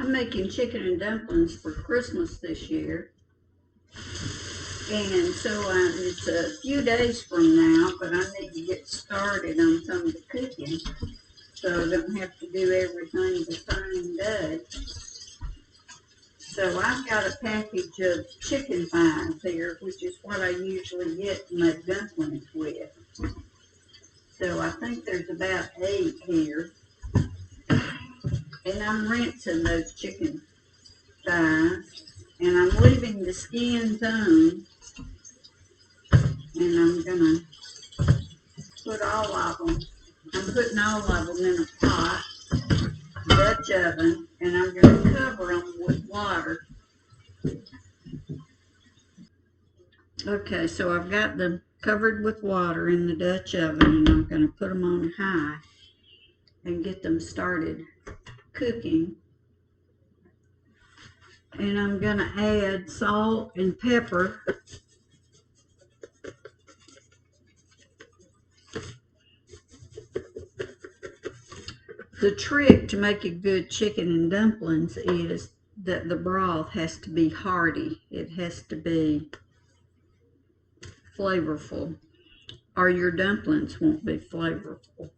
I'm making chicken and dumplings for Christmas this year. And so it's a few days from now, but I need to get started on some of the cooking so I don't have to do everything the same day. So I've got a package of chicken thighs here, which is what I usually get to make dumplings with. So I think there's about 8 here. And I'm rinsing those chicken thighs. And I'm leaving the skins on. And I'm going to put all of them. I'm putting all of them in a pot, Dutch oven, and I'm going to cover them with water. Okay, so I've got them covered with water in the Dutch oven, and I'm going to put them on high and get them started cooking. And I'm going to add salt and pepper. The trick to making good chicken and dumplings is that the broth has to be hearty. It has to be flavorful, or your dumplings won't be flavorful.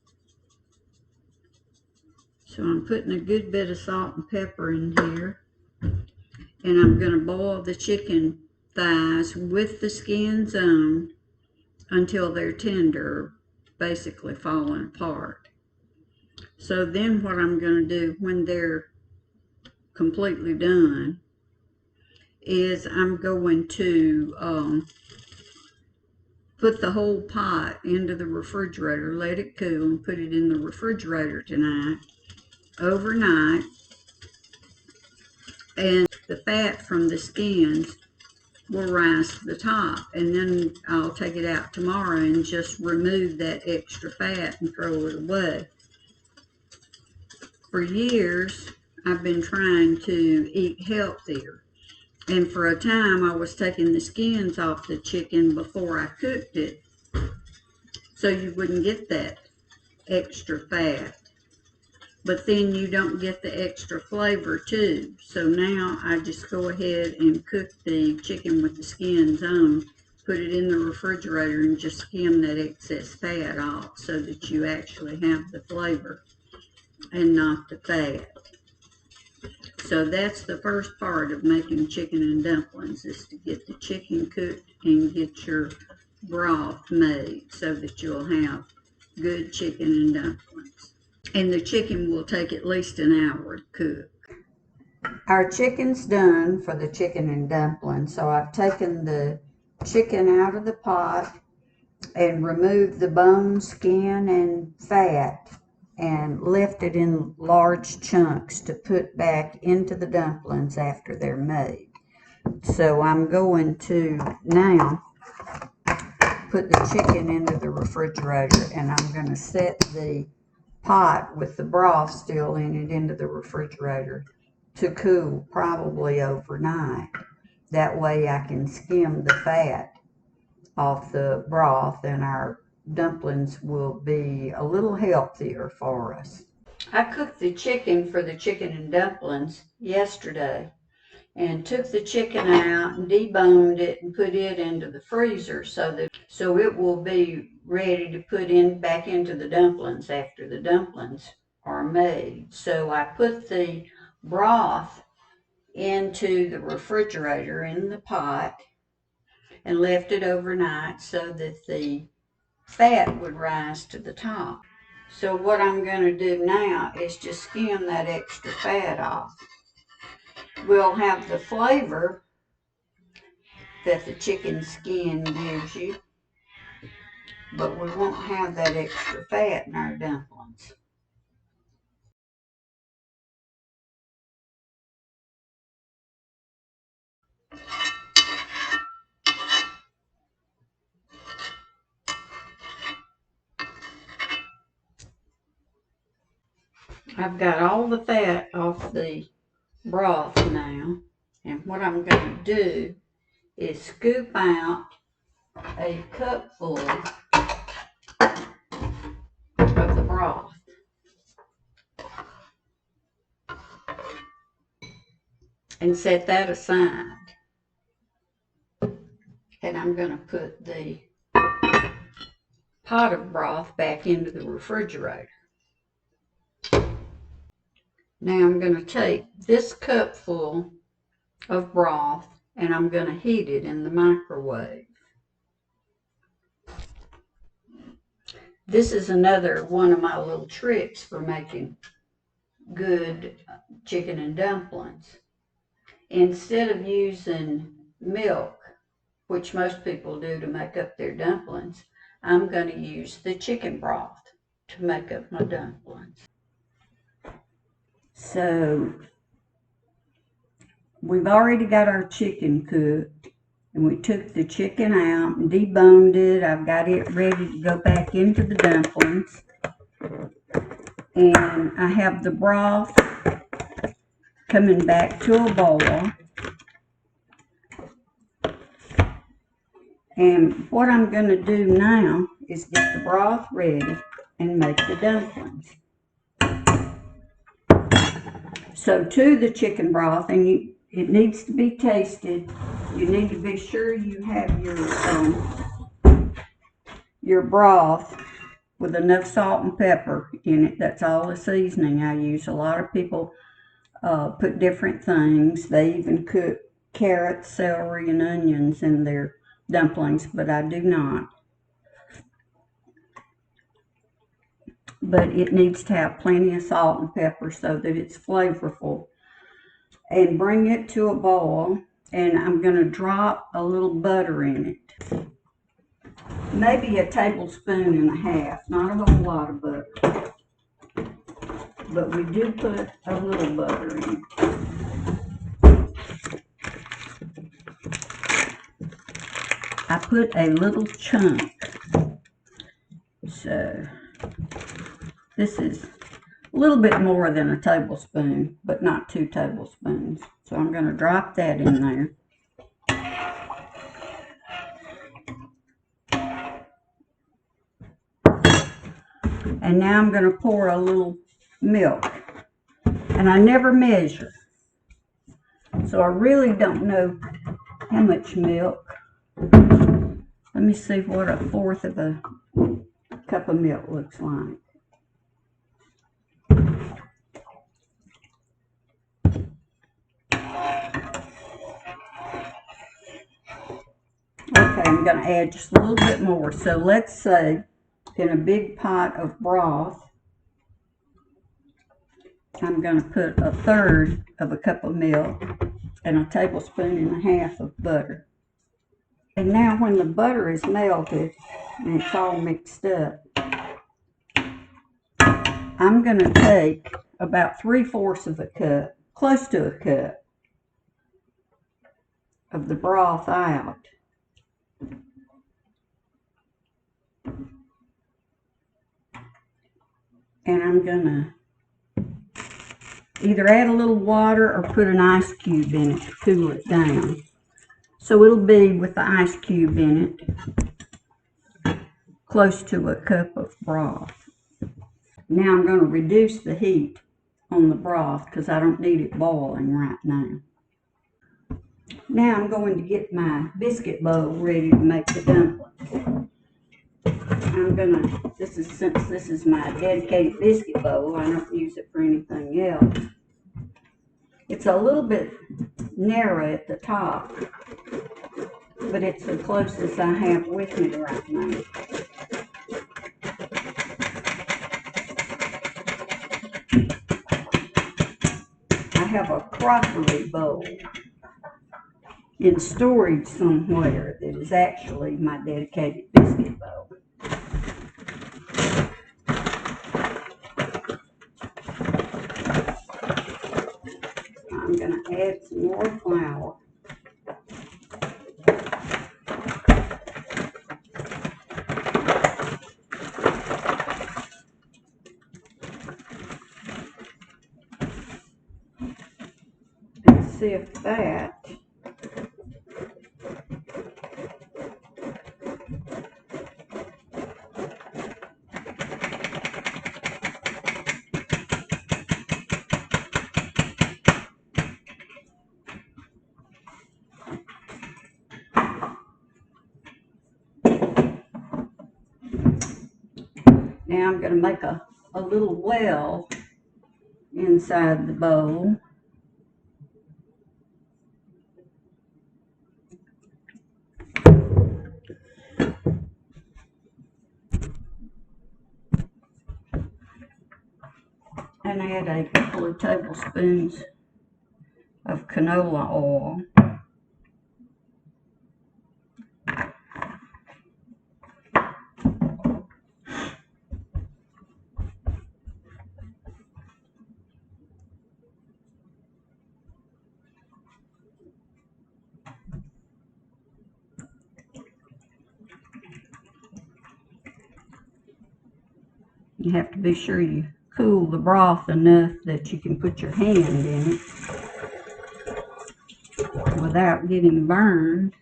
So I'm putting a good bit of salt and pepper in here. And I'm going to boil the chicken thighs with the skins on until they're tender, basically falling apart. So then what I'm going to do when they're completely done is I'm going to put the whole pot into the refrigerator, let it cool, and put it in the refrigerator tonight, overnight. And the fat from the skins will rise to the top, and then I'll take it out tomorrow and just remove that extra fat and throw it away. For years, I've been trying to eat healthier, and for a time I was taking the skins off the chicken before I cooked it so you wouldn't get that extra fat. But then you don't get the extra flavor too. So now I just go ahead and cook the chicken with the skins on, put it in the refrigerator, and just skim that excess fat off so that you actually have the flavor and not the fat. So that's the first part of making chicken and dumplings, is to get the chicken cooked and get your broth made so that you'll have good chicken and dumplings. And the chicken will take at least an hour to cook. Our chicken's done for the chicken and dumplings. So I've taken the chicken out of the pot and removed the bone, skin, and fat and left it in large chunks to put back into the dumplings after they're made. So I'm going to now put the chicken into the refrigerator, and I'm going to set the pot with the broth still in it into the refrigerator to cool probably overnight. That way I can skim the fat off the broth and our dumplings will be a little healthier for us. I cooked the chicken for the chicken and dumplings yesterday and took the chicken out and deboned it and put it into the freezer so it will be ready to put back into the dumplings after the dumplings are made. So I put the broth into the refrigerator in the pot and left it overnight so that the fat would rise to the top. So what I'm going to do now is just skim that extra fat off. We'll have the flavor that the chicken skin gives you, but we won't have that extra fat in our dumplings. I've got all the fat off the broth now, and what I'm going to do is scoop out a cupful of the broth. and set that aside. And I'm going to put the pot of broth back into the refrigerator. Now I'm going to take this cupful of broth and I'm going to heat it in the microwave. This is another one of my little tricks for making good chicken and dumplings. Instead of using milk, which most people do to make up their dumplings, I'm going to use the chicken broth to make up my dumplings. So we've already got our chicken cooked, and we took the chicken out and deboned it. I've got it ready to go back into the dumplings. And I have the broth coming back to a boil. And what I'm going to do now is get the broth ready and make the dumplings. So to the chicken broth, and it needs to be tasted. You need to be sure you have your broth with enough salt and pepper in it. That's all the seasoning I use. A lot of people put different things. They even cook carrots, celery, and onions in their dumplings, but I do not. But it needs to have plenty of salt and pepper so that it's flavorful. And bring it to a boil, and I'm going to drop a little butter in it. Maybe a tablespoon and a half, not a whole lot of butter. But we do put a little butter in. I put a little chunk. So this is a little bit more than a tablespoon, but not 2 tablespoons. So I'm going to drop that in there. And now I'm going to pour a little milk. And I never measure. So I really don't know how much milk. Let me see what 1/4 of a cup of milk looks like. Okay, I'm going to add just a little bit more. So let's say in a big pot of broth, I'm going to put 1/3 of a cup of milk and a tablespoon and a half of butter. And now when the butter is melted and it's all mixed up, I'm going to take about 3/4 of a cup, close to a cup, of the broth out. And I'm going to either add a little water or put an ice cube in it to cool it down. So it'll be, with the ice cube in it, close to a cup of broth. Now I'm going to reduce the heat on the broth because I don't need it boiling right now. Now I'm going to get my biscuit bowl ready to make the dumplings. I'm going to, since this is my dedicated biscuit bowl, I don't use it for anything else. It's a little bit narrow at the top, but it's the closest I have with me right now. I have a crockery bowl in storage somewhere that is actually my dedicated biscuit bowl. I'm going to add some more flour. And sift that. I'm going to make a little well inside the bowl. And add a couple of tablespoons of canola oil. You have to be sure you cool the broth enough that you can put your hand in it without getting burned.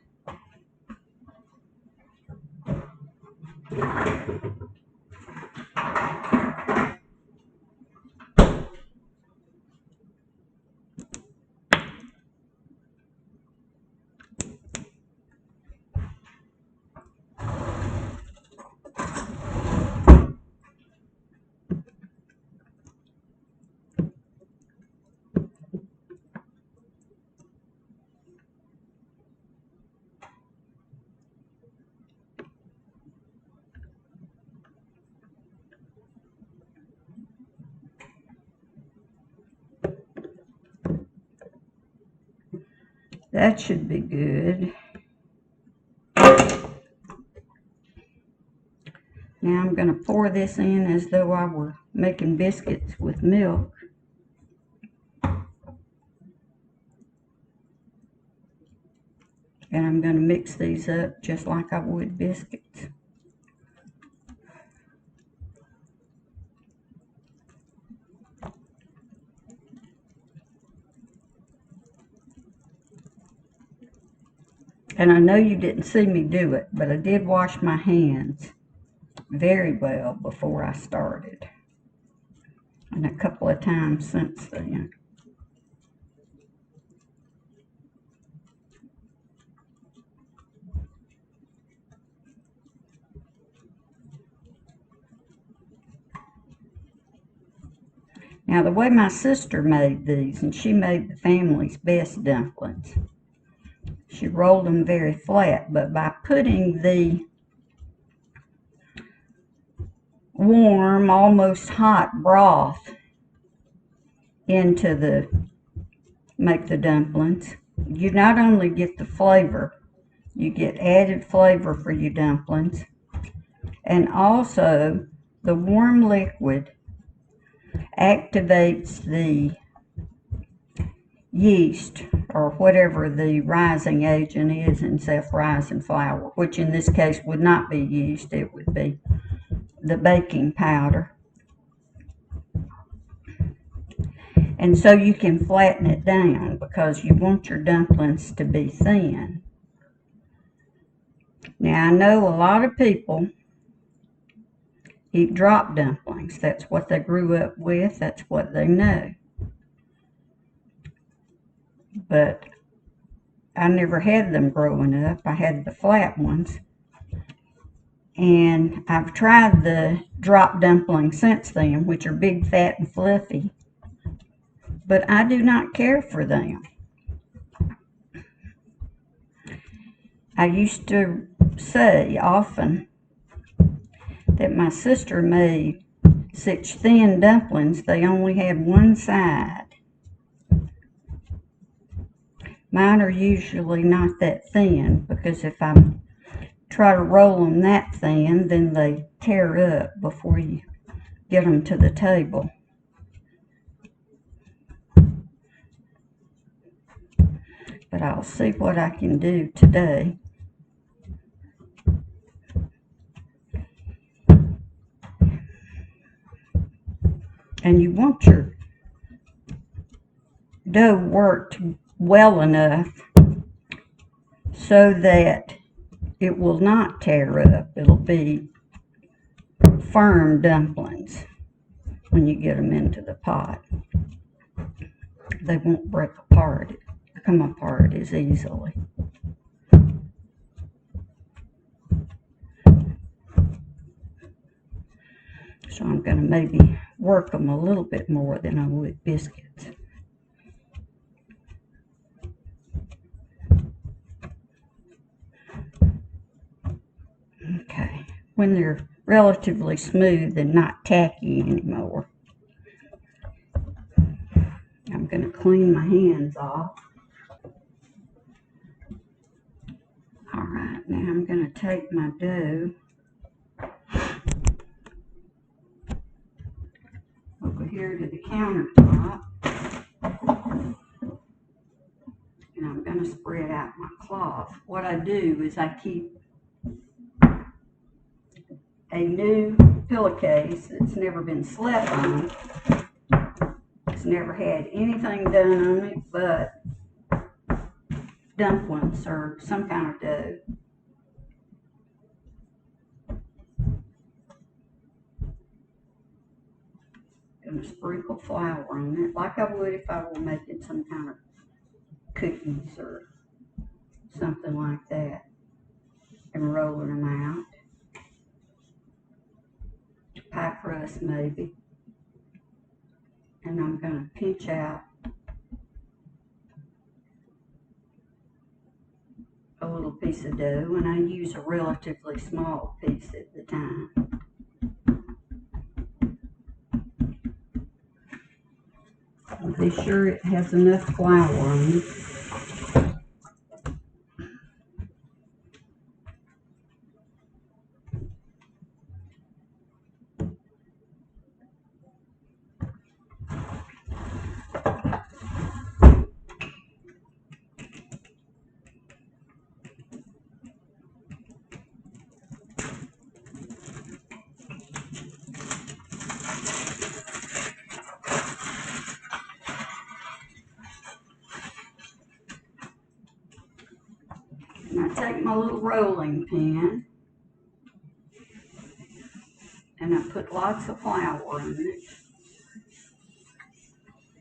That should be good. Now I'm going to pour this in as though I were making biscuits with milk. And I'm going to mix these up just like I would biscuits. And I know you didn't see me do it, but I did wash my hands very well before I started. And a couple of times since then. Now the way my sister made these, and she made the family's best dumplings. She rolled them very flat, but by putting the warm, almost hot broth into make the dumplings, you not only get the flavor, you get added flavor for your dumplings, and also the warm liquid activates the yeast or whatever the rising agent is in self-rising flour, which in this case would not be yeast, it would be the baking powder. And so you can flatten it down because you want your dumplings to be thin. Now I know a lot of people eat drop dumplings. That's what they grew up with. That's what they know. But I never had them growing up. I had the flat ones. And I've tried the drop dumplings since then, which are big, fat, and fluffy. But I do not care for them. I used to say often that my sister made such thin dumplings, they only had one side. Mine are usually not that thin, because if I try to roll them that thin, then they tear up before you get them to the table. But I'll see what I can do today. And you want your dough worked well enough so that it will not tear up. It'll be firm dumplings when you get them into the pot. They won't break apart, come apart as easily. So I'm going to maybe work them a little bit more than I would biscuits. Okay, when they're relatively smooth and not tacky anymore. I'm going to clean my hands off. Alright, now I'm going to take my dough over here to the countertop, and I'm going to spread out my cloth. What I do is I keep a new pillowcase that's never been slept on. It's never had anything done on it but dumplings or some kind of dough. Gonna sprinkle flour on it like I would if I were making some kind of cookies or something like that, and rolling them out. Pie crust maybe. And I'm gonna pinch out a little piece of dough, and I use a relatively small piece at the time. Be sure it has enough flour on it. And I take my little rolling pin and I put lots of flour in it.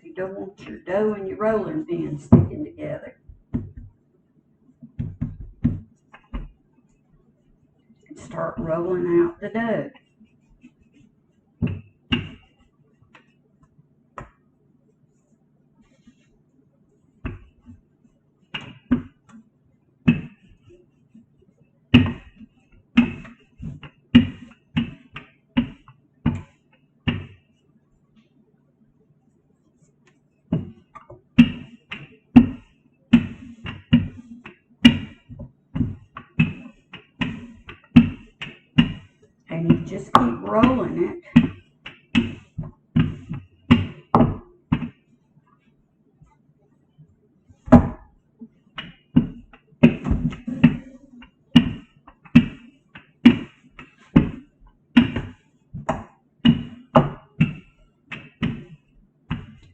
You don't want your dough and your rolling pin sticking together. And start rolling out the dough. And you just keep rolling it.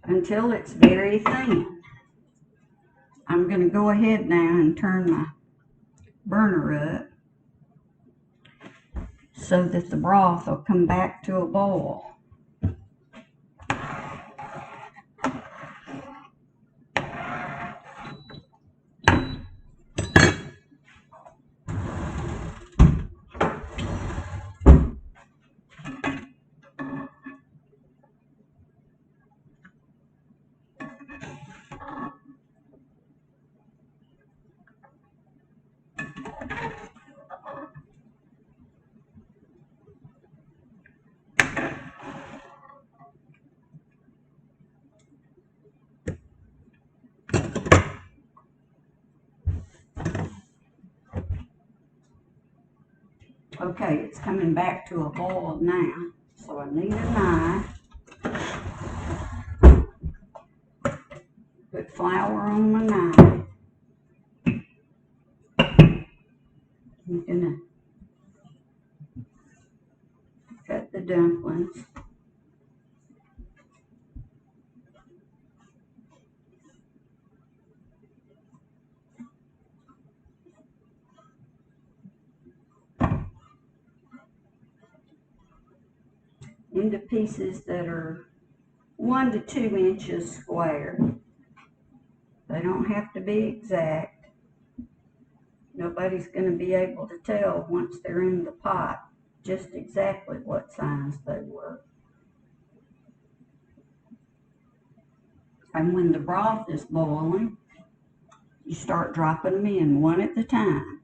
Until it's very thin. I'm going to go ahead now and turn my burner up so that the broth will come back to a boil. Okay, it's coming back to a boil now, so I need a knife. Put flour on my knife. I'm gonna cut the dumplings. Into pieces that are 1 to 2 inches square. They don't have to be exact. Nobody's going to be able to tell once they're in the pot just exactly what size they were. And when the broth is boiling, you start dropping them in one at a time.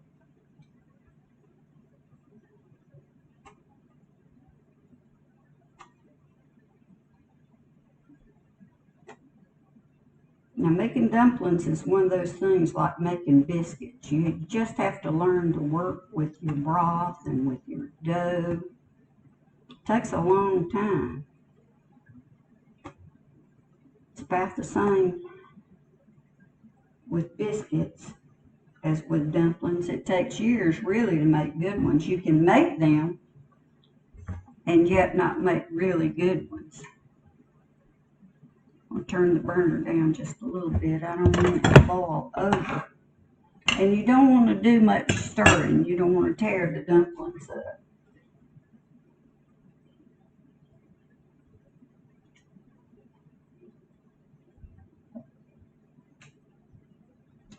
Now, making dumplings is one of those things like making biscuits. You just have to learn to work with your broth and with your dough. It takes a long time. It's about the same with biscuits as with dumplings. It takes years really to make good ones. You can make them and yet not make really good ones. I'll turn the burner down just a little bit. I don't want it to boil over. And you don't want to do much stirring. You don't want to tear the dumplings up.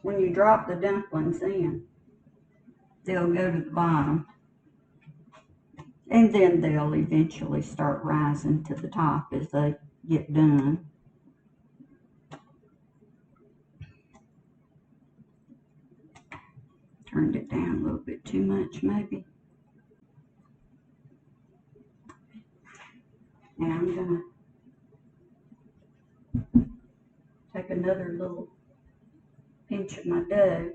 When you drop the dumplings in, they'll go to the bottom. And then they'll eventually start rising to the top as they get done. Turned it down a little bit too much, maybe. Now I'm gonna take another little pinch of my dough.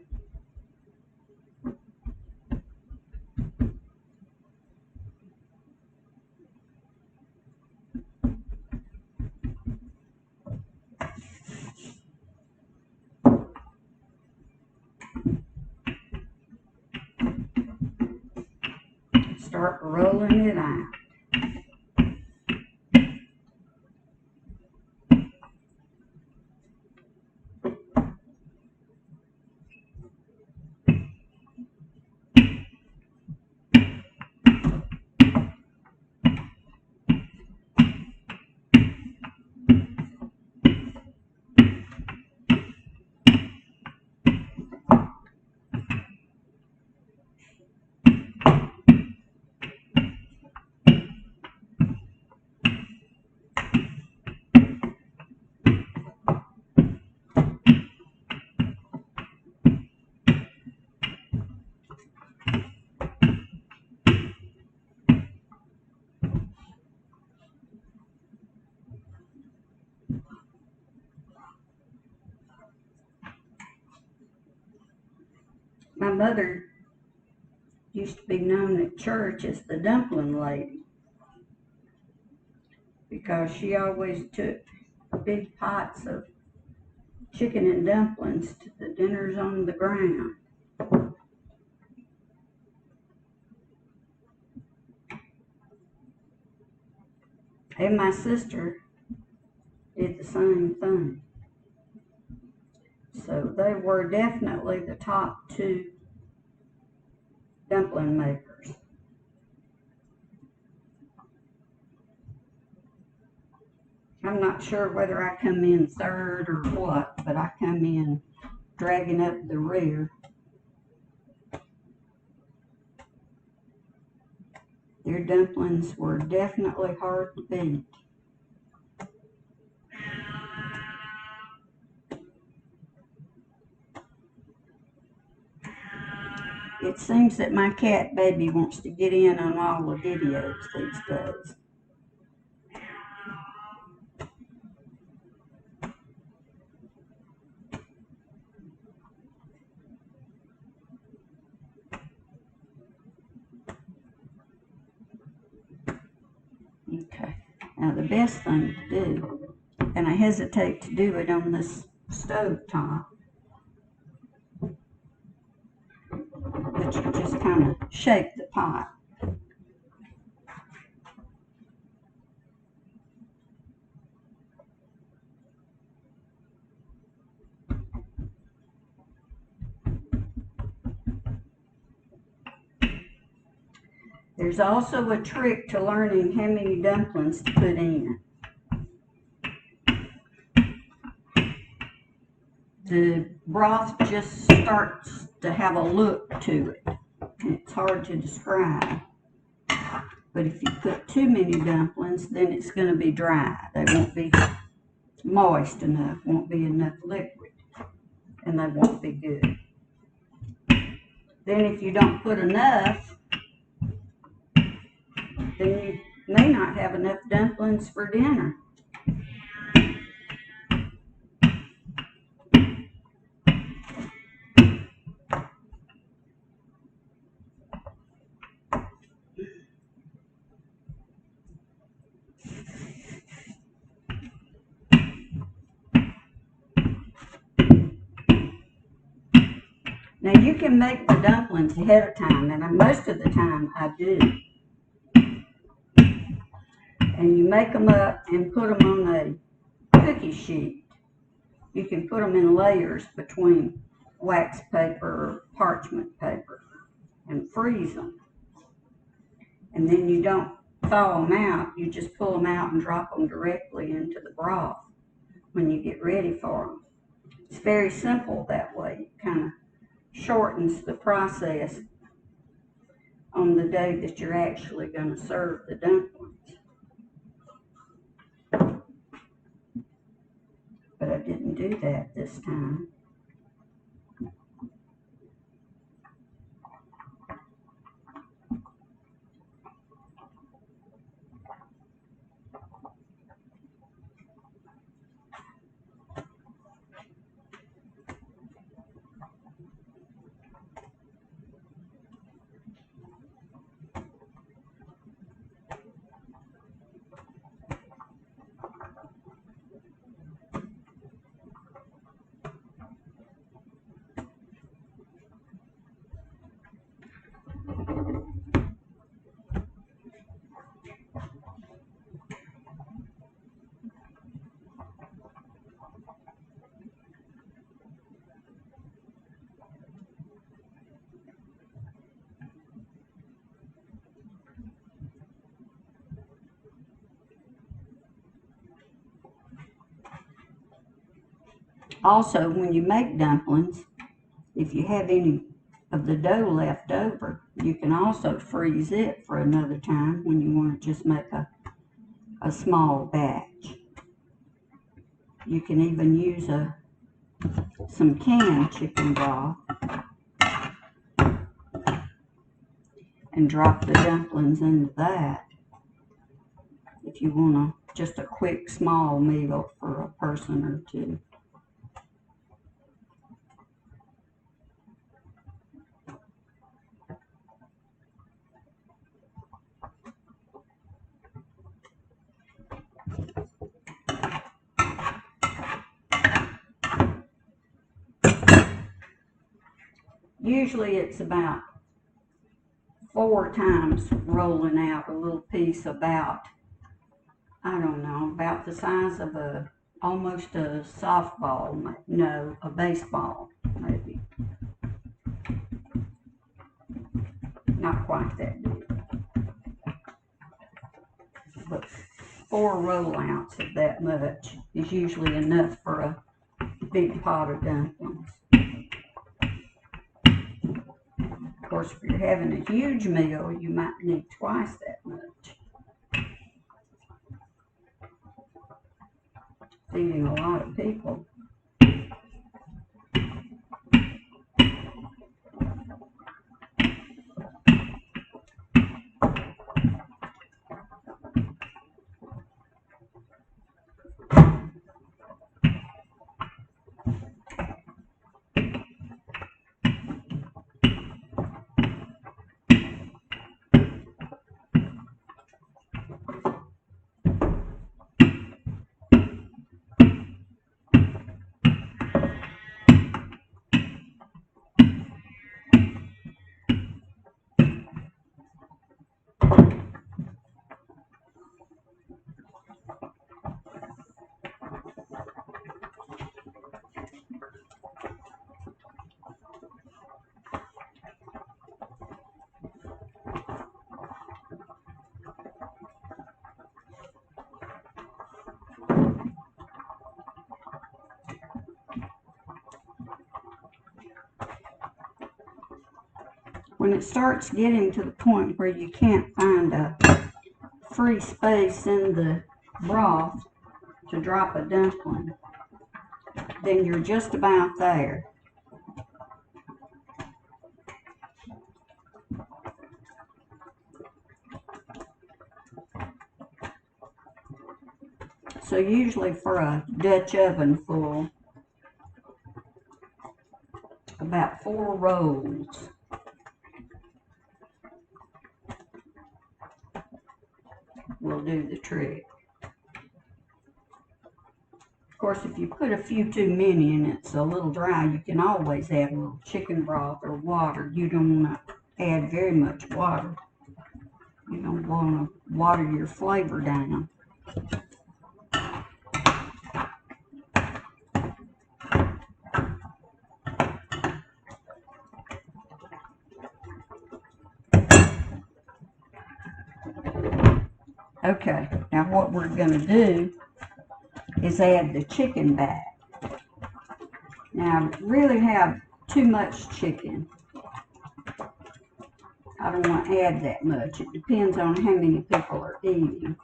Start rolling it out. My mother used to be known at church as the dumpling lady because she always took big pots of chicken and dumplings to the dinners on the ground. And my sister did the same thing. So they were definitely the top two dumpling makers. I'm not sure whether I come in third or what, but I come in dragging up the rear. Their dumplings were definitely hard to beat. It seems that my cat baby wants to get in on all the videos these days. Okay, now the best thing to do, and I hesitate to do it on this stove top, but you just kind of shake the pot. There's also a trick to learning how many dumplings to put in. The broth just starts to have a look to it, and it's hard to describe. But if you put too many dumplings, then it's going to be dry. They won't be moist enough, won't be enough liquid, and they won't be good. Then if you don't put enough, then you may not have enough dumplings for dinner. Now you can make the dumplings ahead of time, and most of the time I do. And you make them up and put them on a cookie sheet. You can put them in layers between wax paper or parchment paper and freeze them. And then you don't thaw them out, you just pull them out and drop them directly into the broth when you get ready for them. It's very simple that way. It kind of shortens the process on the day that you're actually going to serve the dumplings. But I didn't do that this time. Also, when you make dumplings, if you have any of the dough left over, you can also freeze it for another time when you want to just make a small batch. You can even use some canned chicken broth and drop the dumplings into that if you want just a quick small meal for a person or two. Usually it's about 4 times rolling out a little piece about, I don't know, about the size of almost a softball, no, a baseball maybe. Not quite that big. But 4 rollouts of that much is usually enough for a big pot of dumplings. Of course, if you're having a huge meal, you might need twice that much. Feeding a lot of people. When it starts getting to the point where you can't find a free space in the broth to drop a dumpling, then you're just about there. So usually for a Dutch oven full, about 4 rolls will do the trick. Of course, if you put a few too many and it's a little dry, you can always add a little chicken broth or water. You don't want to add very much water. You don't want to water your flavor down. Okay, now what we're going to do is add the chicken back. Now, I really have too much chicken. I don't want to add that much. It depends on how many people are eating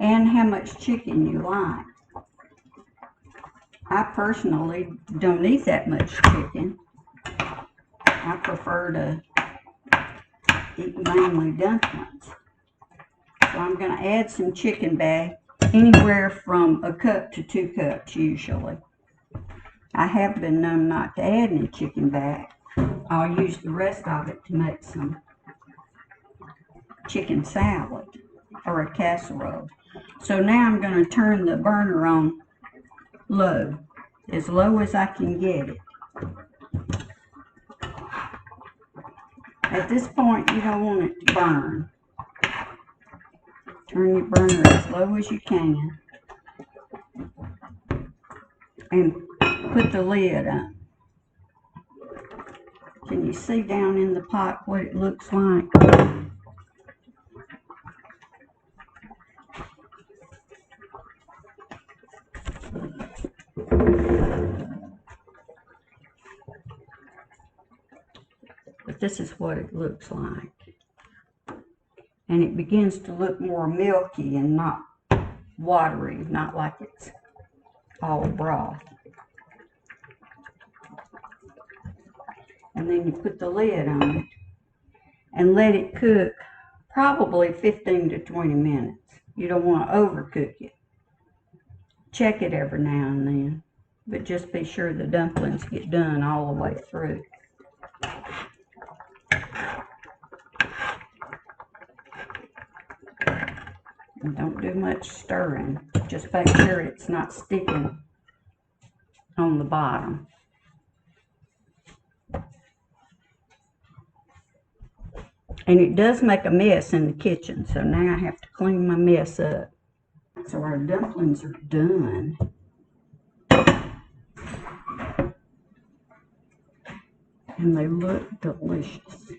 and how much chicken you like. I personally don't eat that much chicken. I prefer to eat mainly dumplings. So I'm going to add some chicken back, anywhere from a cup to 2 cups usually. I have been known not to add any chicken back. I'll use the rest of it to make some chicken salad or a casserole. So now I'm going to turn the burner on low, as low as I can get it. At this point, you don't want it to burn. Turn your burner as low as you can and put the lid on. Can you see down in the pot what it looks like? But this is what it looks like. And it begins to look more milky and not watery, not like it's all broth. And then you put the lid on it and let it cook probably 15 to 20 minutes. You don't want to overcook it. Check it every now and then, but just be sure the dumplings get done all the way through. And don't do much stirring. Just make sure it's not sticking on the bottom. And it does make a mess in the kitchen, so now I have to clean my mess up. So our dumplings are done. And they look delicious.